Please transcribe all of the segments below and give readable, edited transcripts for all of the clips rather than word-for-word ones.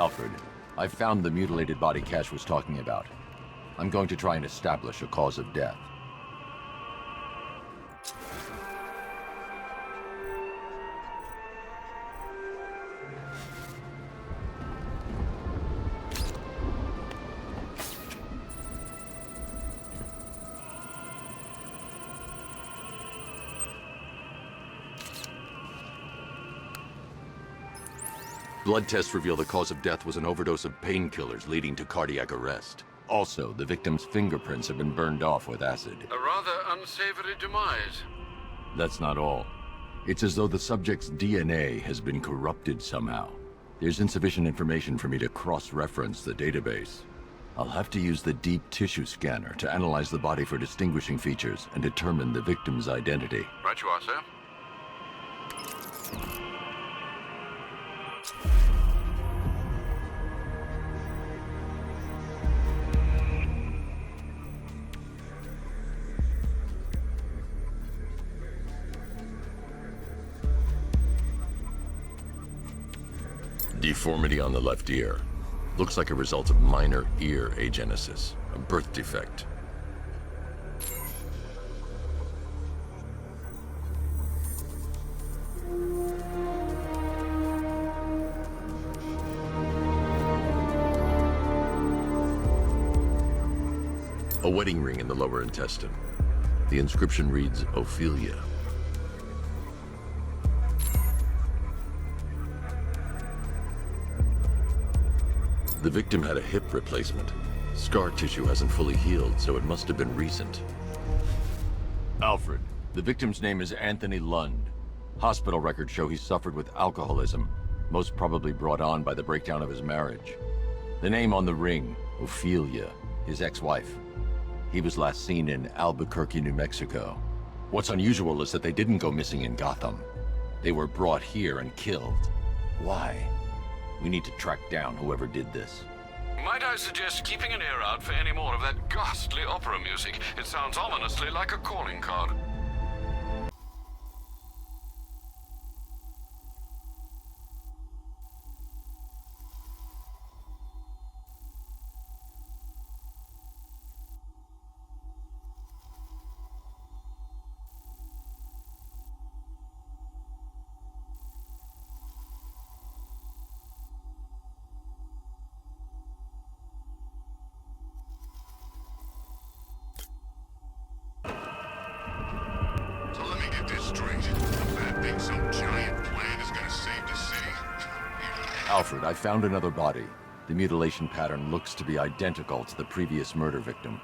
Alfred, I've found the mutilated body Cash was talking about. I'm going to try and establish a cause of death. Blood tests reveal the cause of death was an overdose of painkillers leading to cardiac arrest. Also, the victim's fingerprints have been burned off with acid. A rather unsavory demise. That's not all. It's as though the subject's DNA has been corrupted somehow. There's insufficient information for me to cross-reference the database. I'll have to use the deep tissue scanner to analyze the body for distinguishing features and determine the victim's identity. Right you are, sir. Deformity on the left ear. Looks like a result of minor ear agenesis, a birth defect. A wedding ring in the lower intestine. The inscription reads, Ophelia. The victim had a hip replacement. Scar tissue hasn't fully healed, so it must have been recent. Alfred, the victim's name is Anthony Lund. Hospital records show he suffered with alcoholism, most probably brought on by the breakdown of his marriage. The name on the ring, Ophelia, his ex-wife. He was last seen in Albuquerque, New Mexico. What's unusual is that they didn't go missing in Gotham. They were brought here and killed. Why? We need to track down whoever did this. Might I suggest keeping an ear out for any more of that ghastly opera music? It sounds ominously like a calling card. Alfred, I found another body. The mutilation pattern looks to be identical to the previous murder victim.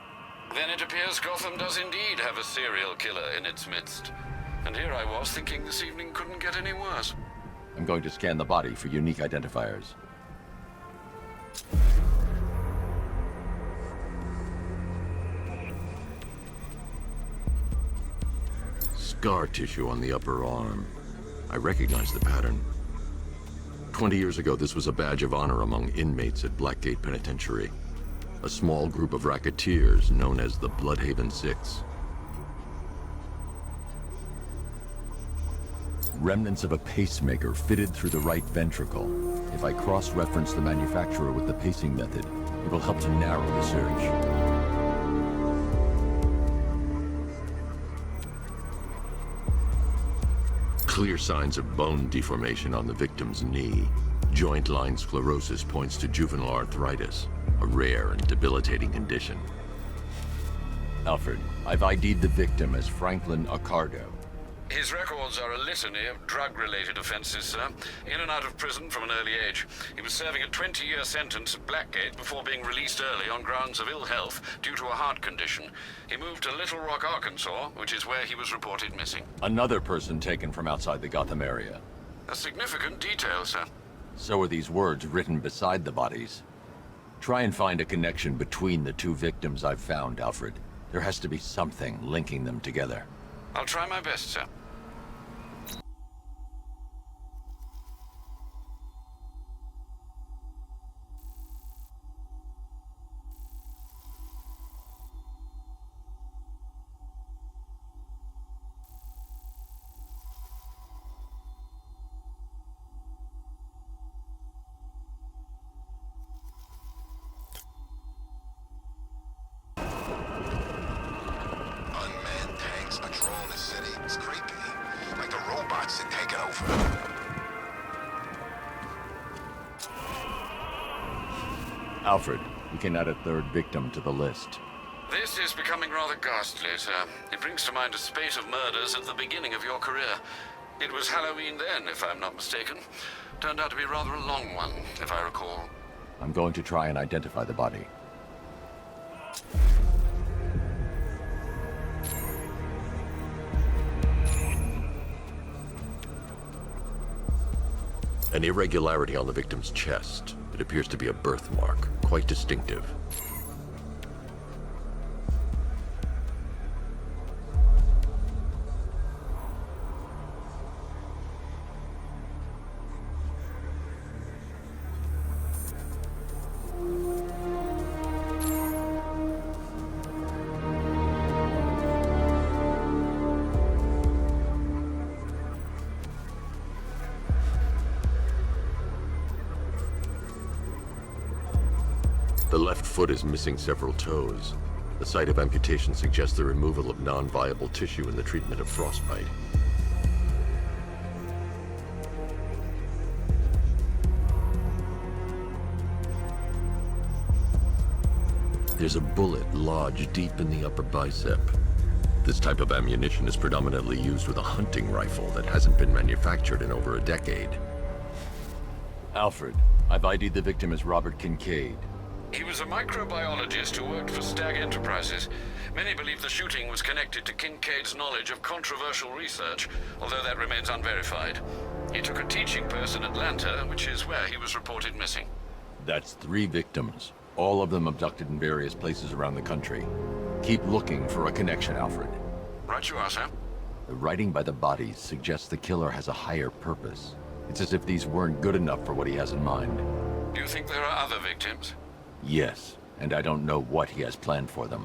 Then it appears Gotham does indeed have a serial killer in its midst. And here I was thinking this evening couldn't get any worse. I'm going to scan the body for unique identifiers. Scar tissue on the upper arm. I recognize the pattern. 20 years ago, this was a badge of honor among inmates at Blackgate Penitentiary. A small group of racketeers known as the Bloodhaven Six. Remnants of a pacemaker fitted through the right ventricle. If I cross-reference the manufacturer with the pacing method, it will help to narrow the search. Clear signs of bone deformation on the victim's knee. Joint line sclerosis points to juvenile arthritis, a rare and debilitating condition. Alfred, I've ID'd the victim as Franklin Accardo. His records are a litany of drug-related offenses, sir. In and out of prison from an early age. He was serving a 20-year sentence at Blackgate before being released early on grounds of ill health due to a heart condition. He moved to Little Rock, Arkansas, which is where he was reported missing. Another person taken from outside the Gotham area. A significant detail, sir. So are these words written beside the bodies. Try and find a connection between the two victims I've found, Alfred. There has to be something linking them together. I'll try my best, sir. Alfred, we can add a third victim to the list. This is becoming rather ghastly, sir. It brings to mind a spate of murders at the beginning of your career. It was Halloween then, if I'm not mistaken. Turned out to be rather a long one, if I recall. I'm going to try and identify the body. An irregularity on the victim's chest. It appears to be a birthmark, quite distinctive. The left foot is missing several toes. The site of amputation suggests the removal of non-viable tissue in the treatment of frostbite. There's a bullet lodged deep in the upper bicep. This type of ammunition is predominantly used with a hunting rifle that hasn't been manufactured in over a decade. Alfred, I've ID'd the victim as Robert Kincaid. He was a microbiologist who worked for Stag Enterprises. Many believe the shooting was connected to Kincaid's knowledge of controversial research, although that remains unverified. He took a teaching post in Atlanta, which is where he was reported missing. That's 3 victims, all of them abducted in various places around the country. Keep looking for a connection, Alfred. Right you are, sir. The writing by the bodies suggests the killer has a higher purpose. It's as if these weren't good enough for what he has in mind. Do you think there are other victims? Yes, and I don't know what he has planned for them.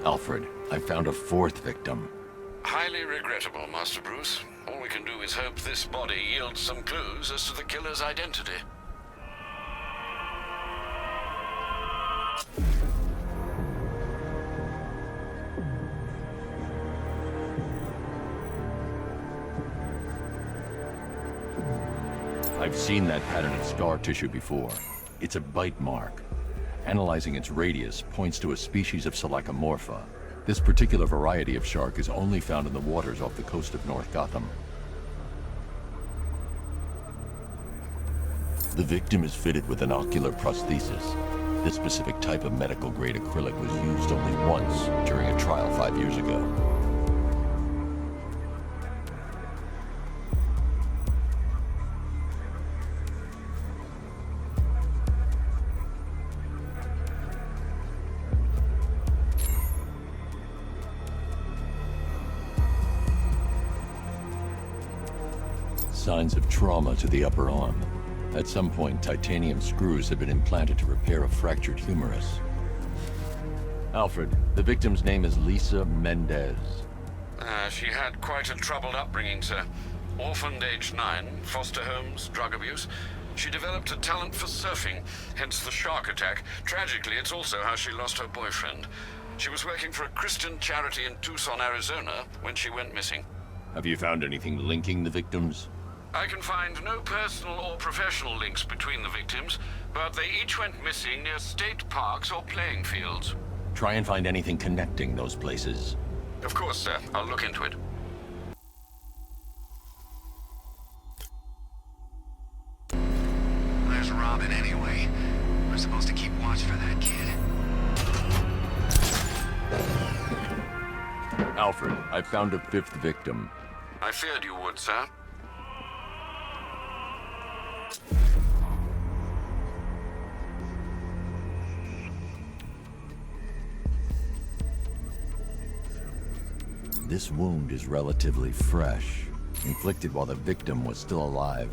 Alfred, I found a 4th victim. Highly regrettable, Master Bruce. All we can do is hope this body yields some clues as to the killer's identity. I've seen that pattern of scar tissue before. It's a bite mark. Analyzing its radius points to a species of Selachomorpha. This particular variety of shark is only found in the waters off the coast of North Gotham. The victim is fitted with an ocular prosthesis. This specific type of medical-grade acrylic was used only once during a trial 5 years ago. Signs of trauma to the upper arm. At some point, titanium screws had been implanted to repair a fractured humerus. Alfred, the victim's name is Lisa Mendez. She had quite a troubled upbringing, sir. Orphaned age 9, foster homes, drug abuse. She developed a talent for surfing, hence the shark attack. Tragically, it's also how she lost her boyfriend. She was working for a Christian charity in Tucson, Arizona, when she went missing. Have you found anything linking the victims? I can find no personal or professional links between the victims, but they each went missing near state parks or playing fields. Try and find anything connecting those places. Of course, sir. I'll look into it. Where's Robin anyway? We're supposed to keep watch for that kid. Alfred, I've found a 5th victim. I feared you would, sir. This wound is relatively fresh, inflicted while the victim was still alive.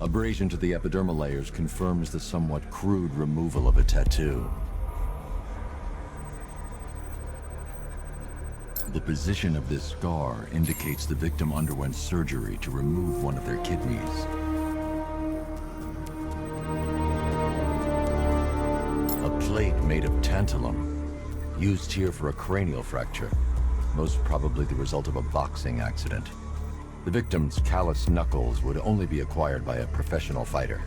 Abrasion to the epidermal layers confirms the somewhat crude removal of a tattoo. The position of this scar indicates the victim underwent surgery to remove one of their kidneys. A plate made of tantalum, used here for a cranial fracture, most probably the result of a boxing accident. The victim's calloused knuckles would only be acquired by a professional fighter.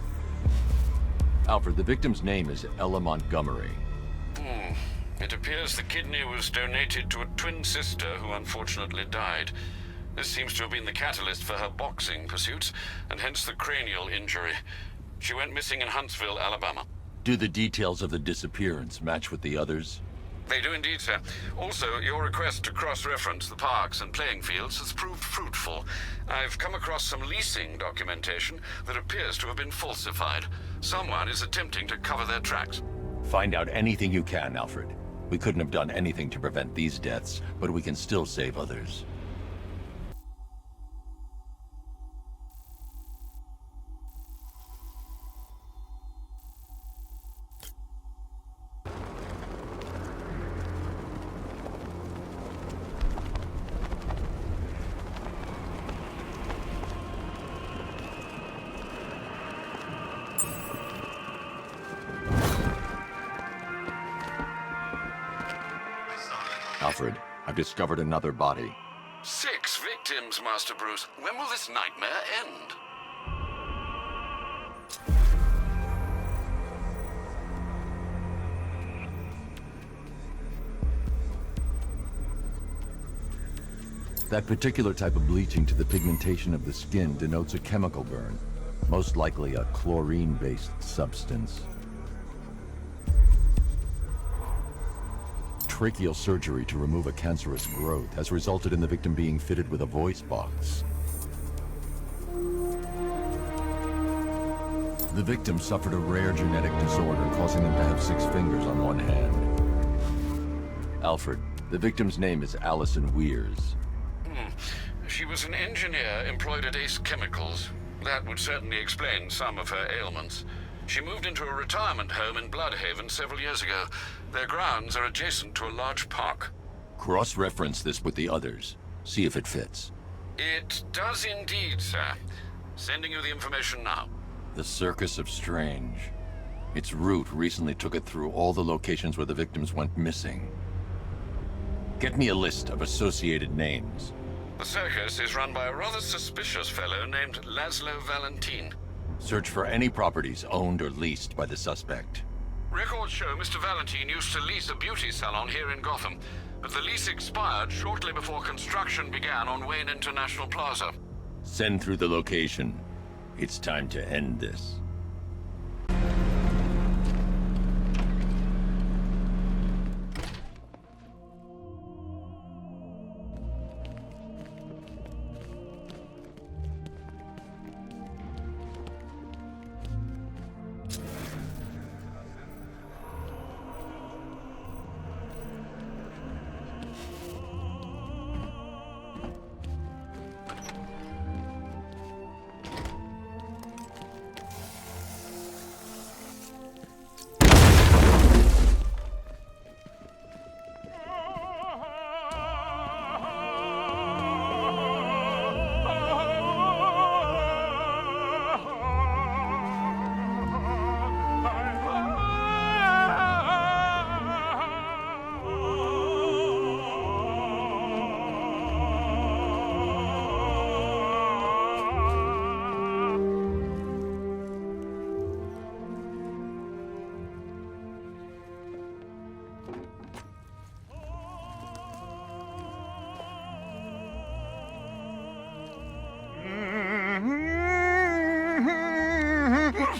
Alfred, the victim's name is Ella Montgomery. It appears the kidney was donated to a twin sister who unfortunately died. This seems to have been the catalyst for her boxing pursuits, and hence the cranial injury. She went missing in Huntsville, Alabama. Do the details of the disappearance match with the others? They do indeed, sir. Also, your request to cross-reference the parks and playing fields has proved fruitful. I've come across some leasing documentation that appears to have been falsified. Someone is attempting to cover their tracks. Find out anything you can, Alfred. We couldn't have done anything to prevent these deaths, but we can still save others. Alfred, I've discovered another body. 6 victims, Master Bruce. When will this nightmare end? That particular type of bleaching to the pigmentation of the skin denotes a chemical burn, most likely a chlorine-based substance. Tracheal surgery to remove a cancerous growth has resulted in the victim being fitted with a voice box. The victim suffered a rare genetic disorder causing them to have 6 fingers on one hand. Alfred, the victim's name is Allison Weers. She was an engineer employed at Ace Chemicals. That would certainly explain some of her ailments. She moved into a retirement home in Bloodhaven several years ago. Their grounds are adjacent to a large park. Cross-reference this with the others. See if it fits. It does indeed, sir. Sending you the information now. The Circus of Strange. Its route recently took it through all the locations where the victims went missing. Get me a list of associated names. The circus is run by a rather suspicious fellow named Laszlo Valentin. Search for any properties owned or leased by the suspect. Records show Mr. Valentin used to lease a beauty salon here in Gotham, but the lease expired shortly before construction began on Wayne International Plaza. Send through the location. It's time to end this.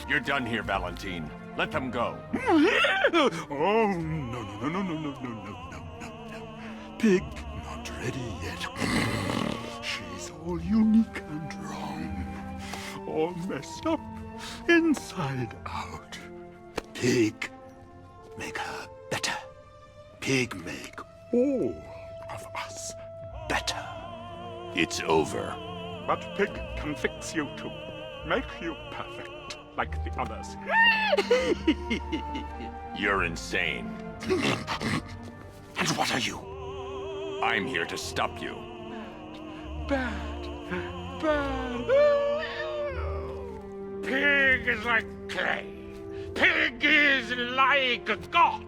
You're done here, Valentine. Let them go. Oh, no, no, no, no, no, no, no, no, no, no. Pig, not ready yet. She's all unique and wrong. All messed up, inside out. Pig, make her better. Pig, make all of us better. It's over. But Pig can fix you too. Make you perfect. Like the others. You're insane. And what are you? I'm here to stop you. Bad. Pig is like clay. Pig is like a god.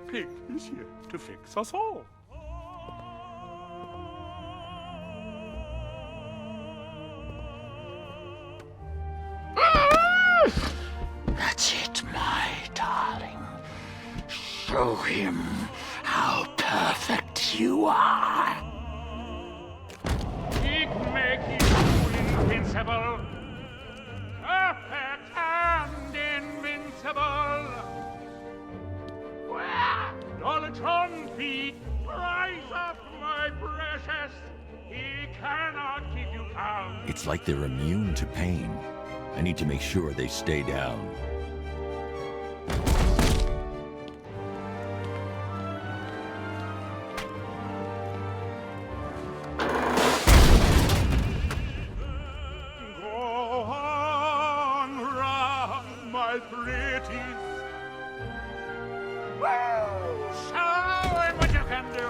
Pig is here to fix us all. That's it, my darling. Show him how perfect you are. Pig make you invincible. Perfect and invincible. Dolitron feet, rise up, my precious. He cannot keep you down. It's like they're immune to pain. I need to make sure they stay down. Go on, run, my pretties. Show him what you can do.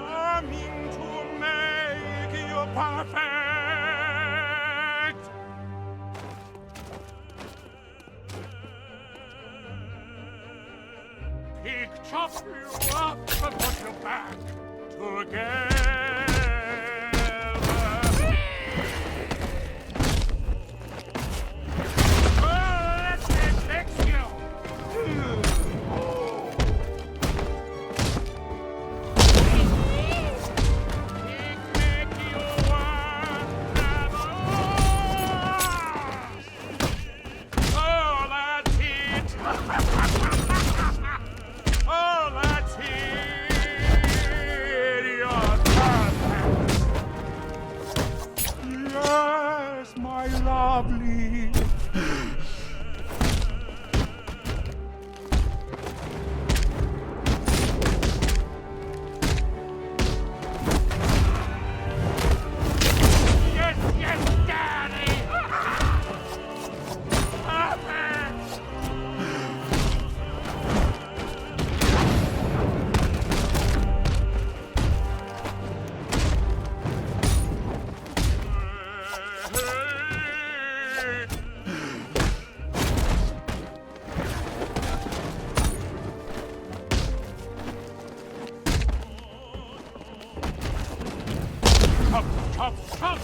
Coming to make you perfect. Pig chop you up and put you back together. Let me fix you. Lovely. Yes, yes, Daddy. Chop, chop.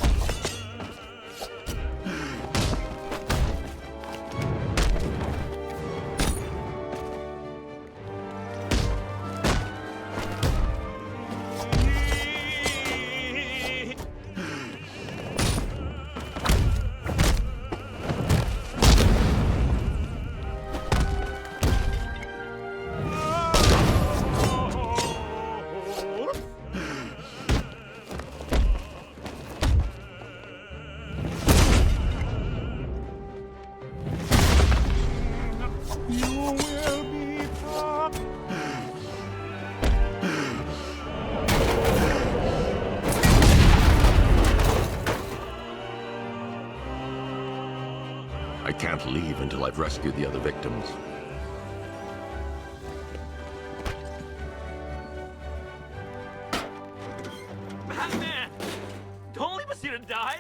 You will be can't leave until I've rescued the other victims. Batman! Don't leave us here to die!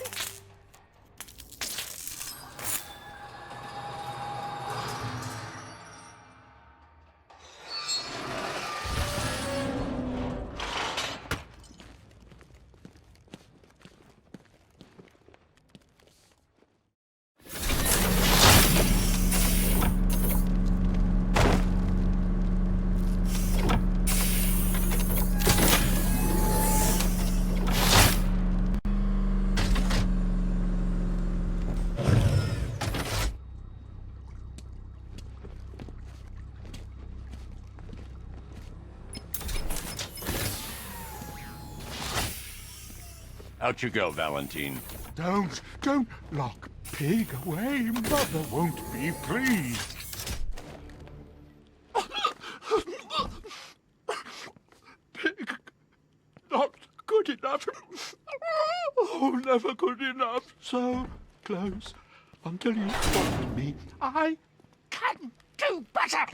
Out you go, Valentine. Don't lock Pig away. Mother won't be pleased. Pig, not good enough. Oh, never good enough. So close until you follow me. I can do better.